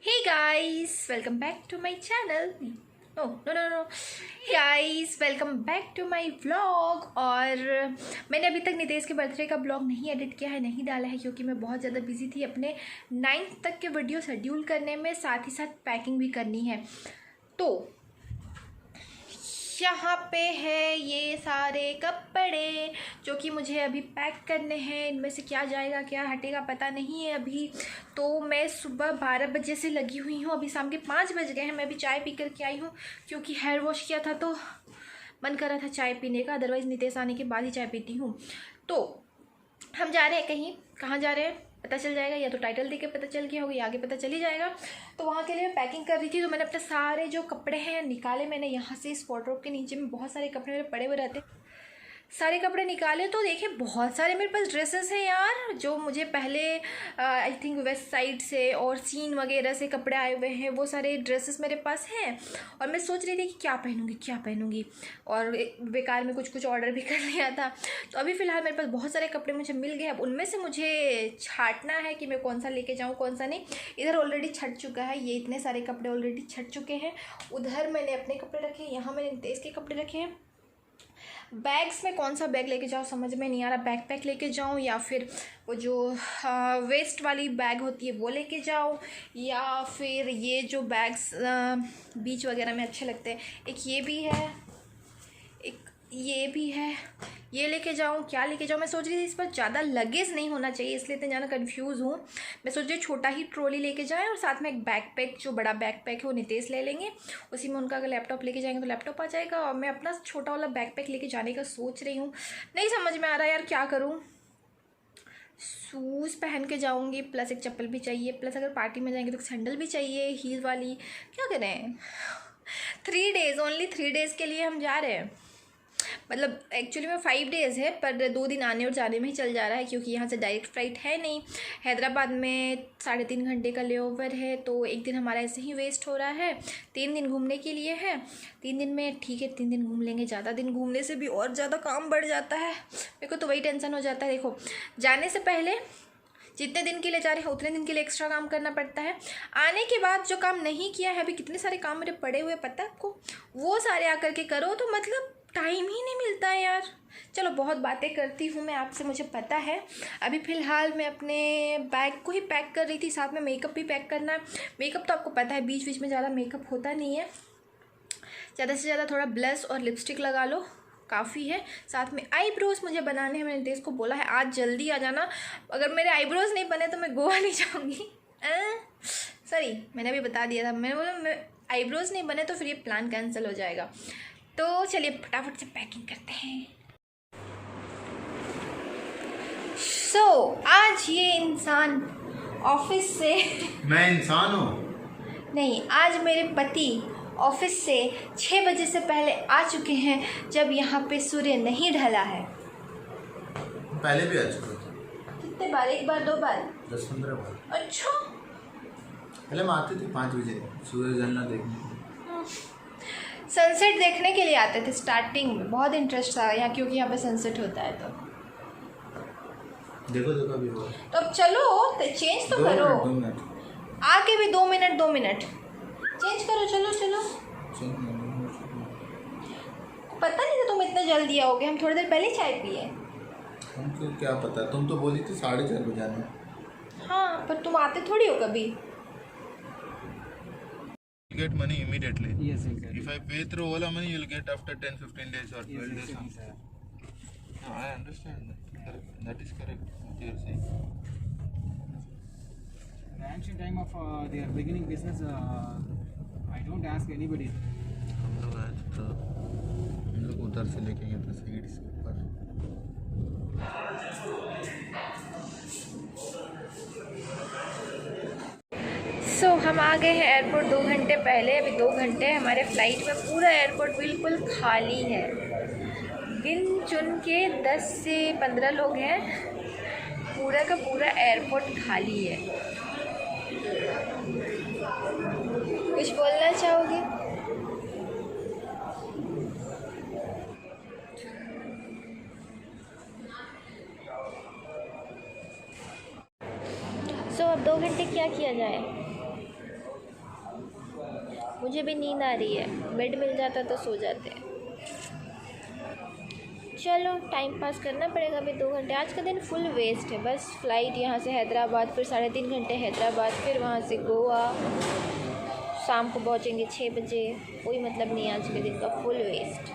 Hey guys, welcome back to my channel. No. Hey guys, welcome back to my vlog. और मैंने अभी तक नितेश के बर्थडे का ब्लॉग नहीं एडिट किया है, नहीं डाला है, क्योंकि मैं बहुत ज़्यादा बिजी थी अपने 9th तक के वीडियो शेड्यूल करने में, साथ ही साथ पैकिंग भी करनी है। तो यहाँ पे है ये सारे कपड़े जो कि मुझे अभी पैक करने हैं। इनमें से क्या जाएगा क्या हटेगा पता नहीं है अभी। तो मैं सुबह 12 बजे से लगी हुई हूँ, अभी शाम के 5 बज गए हैं। मैं अभी चाय पी कर के आई हूँ क्योंकि हेयर वॉश किया था तो मन कर रहा था चाय पीने का, अदरवाइज़ नितेश आने के बाद ही चाय पीती हूँ। तो हम जा रहे हैं कहीं, कहाँ जा रहे हैं पता चल जाएगा, या तो टाइटल देख के पता चल गया होगा या आगे पता चल ही जाएगा। तो वहाँ के लिए मैं पैकिंग कर रही थी, तो मैंने अपने सारे जो कपड़े हैं निकाले। मैंने यहाँ से इस वार्डरोब के नीचे में बहुत सारे कपड़े मेरे पड़े हुए रहते, सारे कपड़े निकाले तो देखिए बहुत सारे मेरे पास ड्रेसेस हैं यार, जो मुझे पहले आई थिंक वेस्ट साइड से और सीन वगैरह से कपड़े आए हुए हैं। वो सारे ड्रेसेस मेरे पास हैं और मैं सोच रही थी कि क्या पहनूंगी और बेकार में कुछ ऑर्डर भी कर लिया था। तो अभी फ़िलहाल मेरे पास बहुत सारे कपड़े मुझे मिल गए। अब उनमें से मुझे छांटना है कि मैं कौन सा लेके जाऊँ कौन सा नहीं। इधर ऑलरेडी छट चुका है, ये इतने सारे कपड़े ऑलरेडी छट चुके हैं। उधर मैंने अपने कपड़े रखे, यहाँ मैंने नितेश के कपड़े रखे हैं। बैग्स में कौन सा बैग लेके जाऊँ समझ में नहीं आ रहा, बैकपैक लेके जाऊँ या फिर वो जो वेस्ट वाली बैग होती है वो लेके जाऊँ, या फिर ये जो बैग्स बीच वगैरह में अच्छे लगते हैं। एक ये भी है, एक ये भी है, ये लेके जाऊँ क्या लेके जाऊँ। मैं सोच रही थी इस पर ज़्यादा लगेज नहीं होना चाहिए, इसलिए इतना ज़्यादा कंफ्यूज हूँ। मैं सोच रही छोटा ही ट्रॉली लेके जाएँ और साथ में एक बैकपैक, जो बड़ा बैकपैक है वो नितेश ले लेंगे। उसी में उनका अगर लैपटॉप लेके जाएंगे तो लैपटॉप आ जाएगा, और मैं अपना छोटा वाला बैकपैक लेके जाने का सोच रही हूँ। नहीं समझ में आ रहा यार क्या करूँ। शूज़ पहन के जाऊँगी, प्लस एक चप्पल भी चाहिए, प्लस अगर पार्टी में जाएंगे तो सैंडल भी चाहिए हील वाली। क्या करें, 3 डेज़, ओनली 3 डेज़ के लिए हम जा रहे हैं। मतलब एक्चुअली में 5 डेज़ है, पर 2 दिन आने और जाने में ही चल जा रहा है, क्योंकि यहाँ से डायरेक्ट फ़्लाइट है नहीं। हैदराबाद में 3.5 घंटे का लेओवर है, तो एक दिन हमारा ऐसे ही वेस्ट हो रहा है। 3 दिन घूमने के लिए है, 3 दिन में ठीक है 3 दिन घूम लेंगे। ज़्यादा दिन घूमने से भी और ज़्यादा काम बढ़ जाता है, मेरे को तो वही टेंशन हो जाता है। देखो जाने से पहले जितने दिन के लिए जा रहे हैं उतने दिन के लिए एक्स्ट्रा काम करना पड़ता है। आने के बाद जो काम नहीं किया है, अभी कितने सारे काम मेरे पड़े हुए पता है आपको, वो सारे आकर के करो तो मतलब टाइम ही नहीं मिलता है यार। चलो बहुत बातें करती हूँ मैं आपसे, मुझे पता है। अभी फ़िलहाल मैं अपने बैग को ही पैक कर रही थी, साथ में मेकअप भी पैक करना है। मेकअप तो आपको पता है बीच बीच में ज़्यादा मेकअप होता नहीं है, ज़्यादा से ज़्यादा थोड़ा ब्लश और लिपस्टिक लगा लो काफ़ी है। साथ में आईब्रोज़ मुझे बनाने हैं, मैंने नितेश को बोला है आज जल्दी आ जाना, अगर मेरे आईब्रोज़ नहीं बने तो मैं गोवा नहीं जाऊँगी। सॉरी मैंने अभी बता दिया था, मैंने बोला आईब्रोज़ नहीं बने तो फिर ये प्लान कैंसिल हो जाएगा। तो चलिए फटाफट से पैकिंग करते हैं। आज ये इंसान ऑफिस से मैं इंसान हूँ नहीं, आज मेरे पति ऑफिस से 6 बजे से पहले आ चुके हैं, जब यहाँ पे सूर्य नहीं ढला है। पहले भी आ चुका था। कितने बार, एक बार 2 बार 10-15 बार। अच्छा, पहले मैं आती थी 5 बजे सूरज ढलना देखने। सनसेट देखने के लिए आते थे स्टार्टिंग में, बहुत इंटरेस्ट था यहाँ, क्योंकि यहाँ पे सनसेट होता है। तो देखो अभी वो तो अब चलो तो चेंज तो करो, 2 मिनट आके भी 2 मिनट चेंज करो। चलो पता नहीं था तुम इतना जल्दी आओगे, हम थोड़ी देर पहले चाय पिए। हमको क्या पता, तुम तो बोली थी 4:30 बजे आने। हाँ पर तुम आते थोड़ी हो कभी। Get money immediately. Yes, exactly. If I pay through Ola money, you'll get after 10-15 days or 12 Yes, days. yes, sir. No, I understand that. That is correct. What you are saying. The ancient time of their beginning business, I don't ask anybody. हम लोग उधर से लेके गए थे seeds ऊपर। हम आ गए हैं एयरपोर्ट 2 घंटे पहले। अभी 2 घंटे हमारे फ़्लाइट में, पूरा एयरपोर्ट बिल्कुल खाली है। गिन चुन के 10 से 15 लोग हैं, पूरा का पूरा एयरपोर्ट खाली है। कुछ बोलना चाहोगे? अब 2 घंटे क्या किया जाए? मुझे भी नींद आ रही है, बेड मिल जाता तो सो जाते। चलो टाइम पास करना पड़ेगा अभी 2 घंटे। आज का दिन फुल वेस्ट है, बस फ्लाइट यहाँ से हैदराबाद, फिर 3.5 घंटे हैदराबाद, फिर वहाँ से गोवा, शाम को पहुँचेंगे 6 बजे। कोई मतलब नहीं, आज के दिन का फुल वेस्ट।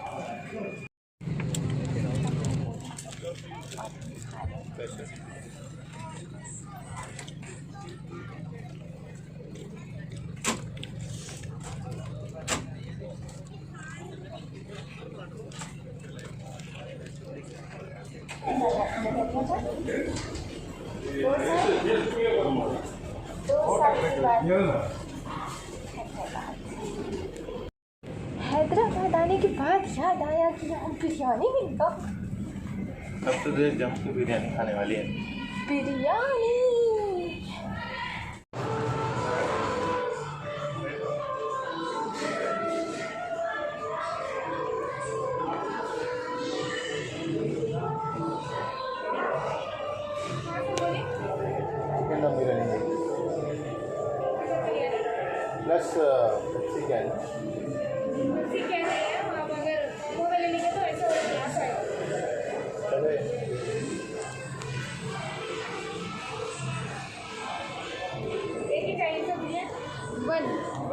हैदराबाद आने के बाद याद आया कि यहाँ बिरयानी मिलता। अब तो देर जम के बिरयानी खाने वाली है। बिरयानी प्लस पेप्सी क्या है?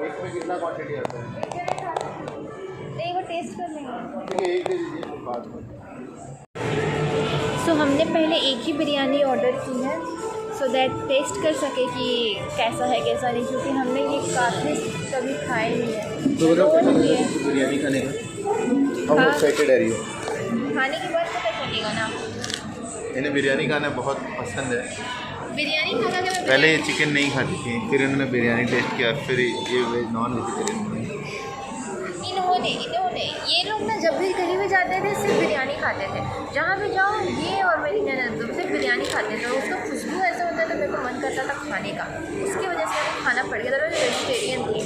इसमें कितना क्वांटिटी आता है? एक बार टेस्ट कर लेंगे। ठीक है, एक दे दीजिए बाद में। सो हमने पहले एक ही बिरयानी ऑर्डर की है, सो दैट टेस्ट कर सके कि कैसा है कैसा नहीं, क्योंकि हमने ये काफ़ी कभी खाए नहीं है। तो है बिरयानी खाने का हाँ। एक्साइटेड है। खाने के बाद पता चलेगा ना। इन्हें बिरयानी खाना बहुत पसंद है। बिरयानी खाना के पहले ये चिकन नहीं खाती थी, फिर इन्होंने बिरयानी टेस्ट किया, फिर ये वेज नॉन वेजिटेरियन बनी। इन्होंने ये लोग ना जब भी कहीं भी जाते थे सिर्फ बिरयानी खाते थे। जहाँ भी जाओ ये और मेरी ननद सिर्फ बिरयानी खाते थे। उसका खुशबू ऐसा होता था, मेरे को मन करता था खाने का, उसकी वजह से मेरे को खाना पड़ गया था। मैं वेजिटेरियन थी।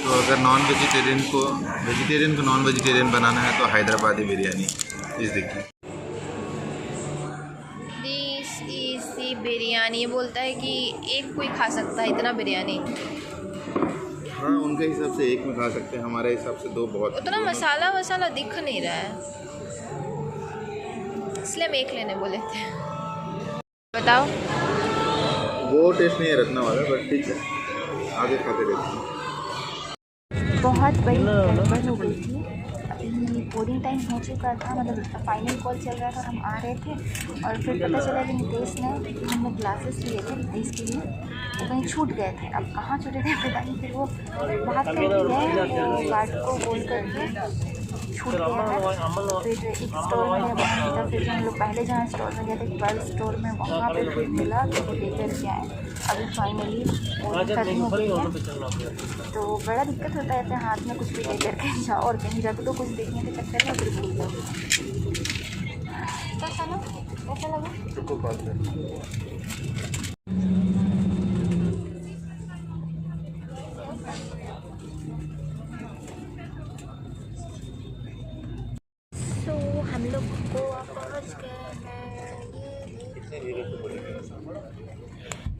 तो अगर वेजिटेरियन को नॉन वेजिटेरियन बनाना है तो हैदराबादी बिरयानी इस देखिए। This is the biryani. ये बोलता है कि एक कोई खा सकता है इतना बिरयानी। हाँ, उनके हिसाब से एक में खा सकते हैं, हमारे हिसाब से 2 बहुत। उतना मसाला दिख नहीं रहा है, इसलिए हम एक लेने बोले थे। बताओ। वो टेस्ट नहीं है रत्ना वाला, बट ठीक है, आगे खाते रहते हैं। बहुत बड़ी गड़बड़ हो गई थी। अभी बोर्डिंग टाइम हो चुका था, मतलब फाइनल कॉल चल रहा था, हम आ रहे थे और फिर पता चला कि नितेश ने, हमने ग्लासेस लिए थे नितेश के लिए, वो कहीं छूट गए थे। अब कहाँ छूटे थे पता नहीं, फिर वो भाग करके गए, वो गार्ड को बोल करके छूट गया है। फिर एक स्टोर में वहाँ था, फिर हम लोग पहले जहाँ स्टोर में गए थे गर्ल्स स्टोर में, वहाँ पे फिर मिला तो वो लेकर के आए। अभी फाइनली खत्म हो गई है, तो बड़ा दिक्कत होता है हाथ में कुछ भी लेकर के जाओ और कहीं रख दो, कुछ देखने के चक्कर में फिर भूल जाओ। कैसा लगा? तो हम लोग गोवा पहुँच गए हैं।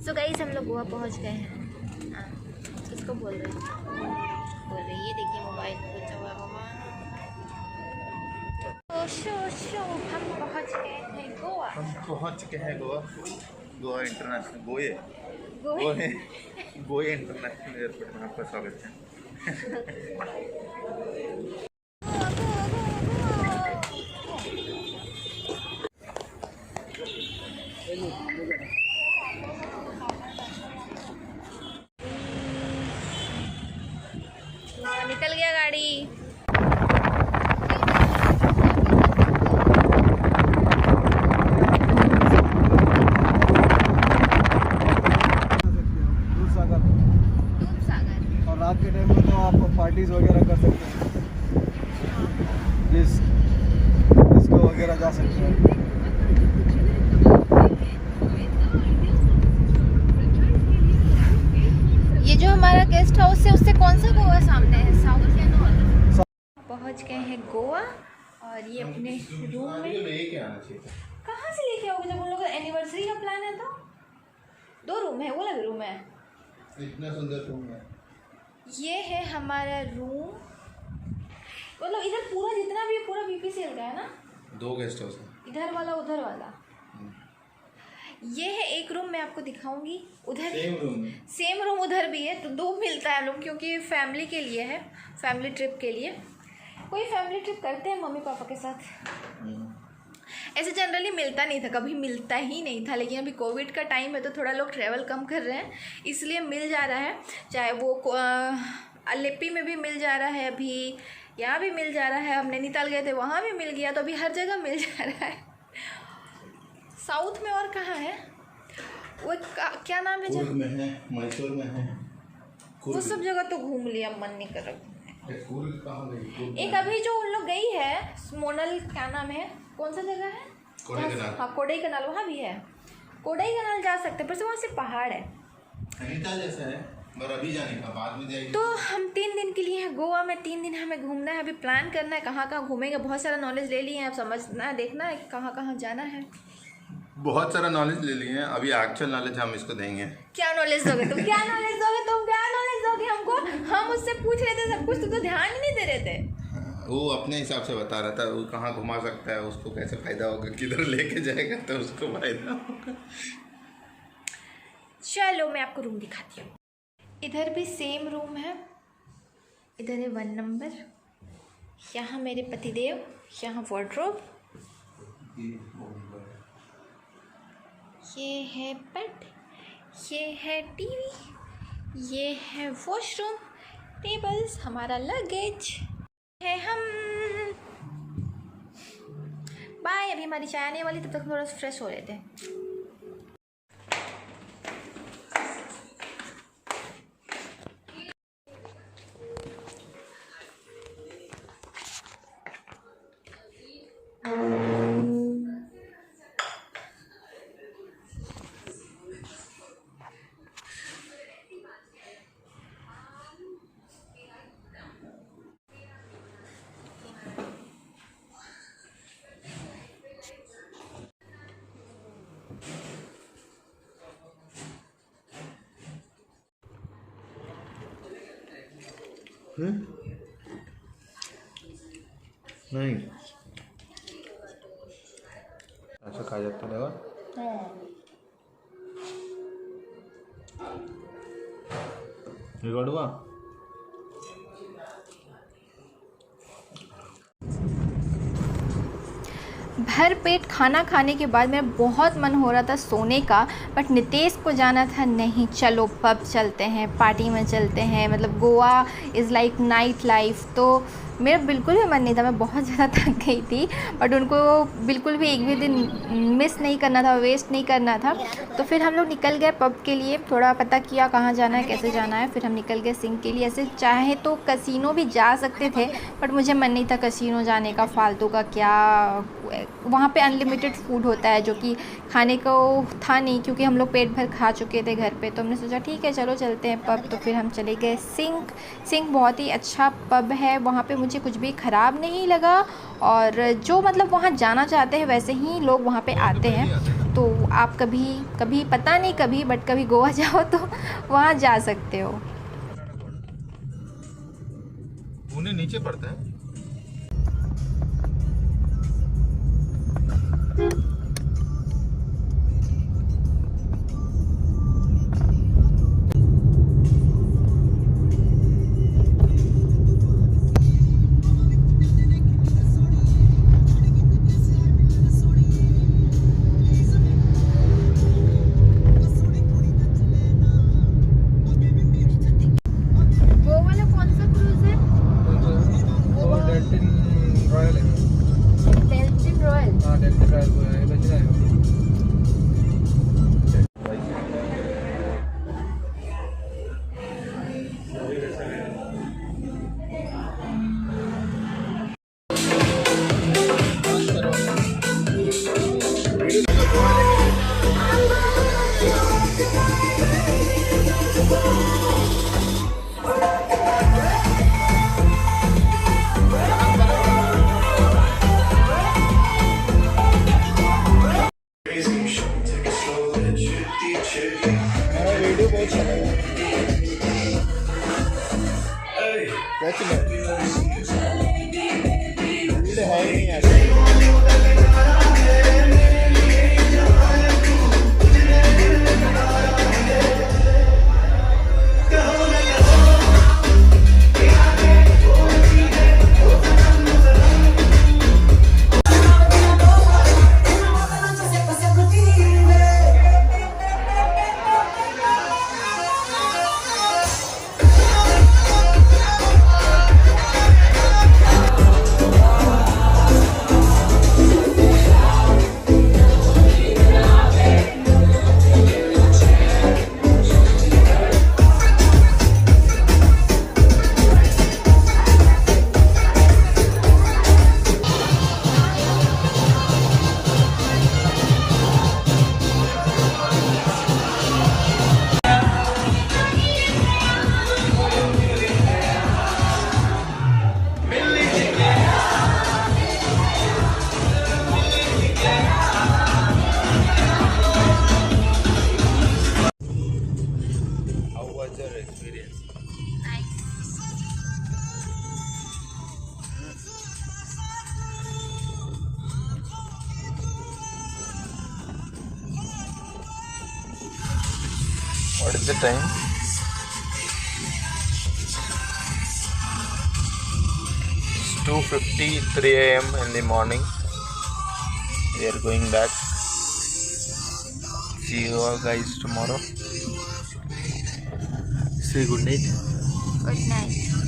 सो गाइस हम लोग गोवा पहुँच गए हैं। हाँ, किसको बोल रहे हैं? ये देखिए मोबाइल में बचा हुआ मामा। शो हम पहुँच गए हैं गोवा। हम पहुँच गए हैं Goa international Goa international airport में आपका स्वागत है। निकल गया गाड़ी। और रात के टाइम में तो आप पार्टीज वगैरह कर सकते हैं, डिस्को वगैरह जा सकते हैं। ये जो हमारा गेस्ट हाउस है उससे कौन सा गोवा सामने है? साउथ या नॉर्थ? पहुंच गए हैं गोवा और ये अपने रूम में। लेके आना चाहिए। कहाँ से लेके आओगे जब उन लोगों का एनिवर्सरी का प्लान है? तो 2 रूम है, वो लग रूम है। इतना सुंदर रूम है। ये है हमारा रूम, मतलब इधर पूरा जितना भी है पूरा BPCL का है ना। 2 गेस्ट हाउस है, इधर वाला उधर वाला। ये है एक रूम, मैं आपको दिखाऊंगी। उधर सेम रूम उधर भी है, तो 2 मिलता है हम लोग, क्योंकि फैमिली के लिए है, फैमिली ट्रिप के लिए। कोई फैमिली ट्रिप करते हैं मम्मी पापा के साथ। ऐसे जनरली मिलता नहीं था, कभी मिलता ही नहीं था, लेकिन अभी कोविड का टाइम है तो थोड़ा लोग ट्रैवल कम कर रहे हैं, इसलिए मिल जा रहा है। चाहे वो अलेप्पी में भी मिल जा रहा है, अभी यहाँ भी मिल जा रहा है, हम नैनीताल गए थे वहाँ भी मिल गया, तो अभी हर जगह मिल जा रहा है। साउथ में और कहाँ है वो, क्या नाम है कूर्ग में है, मैसूर में है, वो सब जगह तो घूम लिया, मन नहीं कर रहा। कूर्ग कहाँ गई? एक अभी जो उन लोग गई है मोनल, क्या नाम है, कौन सा जगह है? कोडाईकनाल। हाँ कोडाईकनाल, वहाँ भी है। कोडाईकनाल जा सकते हैं, पर वहाँ से पहाड़ है। नैनीताल जैसा है, पर अभी जाने का, बाद में जाएगी। तो हम 3 दिन के लिए हैं गोवा में, 3 दिन हमें घूमना है, अभी प्लान करना है कहाँ कहाँ घूमेंगे। बहुत सारा नॉलेज ले लिए हैं, अब समझना है, देखना है कहाँ कहाँ जाना है। बहुत सारा नॉलेज ले लिए हैं, अभी एक्चुअल नॉलेज हम इसको देंगे। क्या नॉलेज दोगे तुम? क्या नॉलेज दोगे तुम? क्या नॉलेज दोगे हमको? हम उससे पूछ रहे थे सब कुछ, तुम तो ध्यान ही नहीं दे रहे थे। वो अपने हिसाब से बता रहा था, वो कहाँ घुमा सकता है, उसको कैसे फ़ायदा होगा, किधर लेके जाएगा तो उसको फ़ायदा होगा। चलो मैं आपको रूम दिखाती हूँ। इधर भी सेम रूम है, इधर है 1 नंबर, यहाँ मेरे पतिदेव, यहाँ वार्डरोब, ये है बेड, ये है टीवी, ये है वॉशरूम, टेबल्स, हमारा लगेज है। हम बाय, अभी हमारी चाय आने वाली, तब तक थोड़ा फ्रेश हो रहे थे। नहीं ऐसा खा जाता है। रिकॉर्ड हुआ? भर पेट खाना खाने के बाद मेरा बहुत मन हो रहा था सोने का, बट नितेश को जाना था, नहीं चलो पब चलते हैं, पार्टी में चलते हैं, मतलब Goa is like night life. तो मेरा बिल्कुल भी मन नहीं था, मैं बहुत ज़्यादा थक गई थी, बट उनको बिल्कुल भी एक भी दिन मिस नहीं करना था, वेस्ट नहीं करना था। तो फिर हम लोग निकल गए पब के लिए, थोड़ा पता किया कहाँ जाना है, कैसे जाना है, फिर हम निकल गए सिंह के लिए। ऐसे चाहे तो कसिनो भी जा सकते थे, बट मुझे मन नहीं था कसिनो जाने का, फालतू का क्या। वहाँ पे अनलिमिटेड फूड होता है, जो कि खाने को था नहीं, क्योंकि हम लोग पेट भर खा चुके थे घर पे। तो हमने सोचा ठीक है चलो चलते हैं पब। तो फिर हम चले गए सिंह बहुत ही अच्छा पब है, वहाँ पे मुझे कुछ भी ख़राब नहीं लगा, और जो मतलब वहाँ जाना चाहते हैं वैसे ही लोग वहाँ पे आते हैं। तो आप कभी पता नहीं कभी, बट कभी गोवा जाओ तो वहाँ जा सकते हो। पुणे नीचे पड़ता है। डेल्टिन रॉयल है। डेल्टिन रॉयल। हाँ डेल्टिन रॉयल सच में भीड़ है ही नहीं ऐसे। How was your experience? What is the time? 2:53 a.m. in the morning. We are going back. See you all guys tomorrow. Say good night. Good night.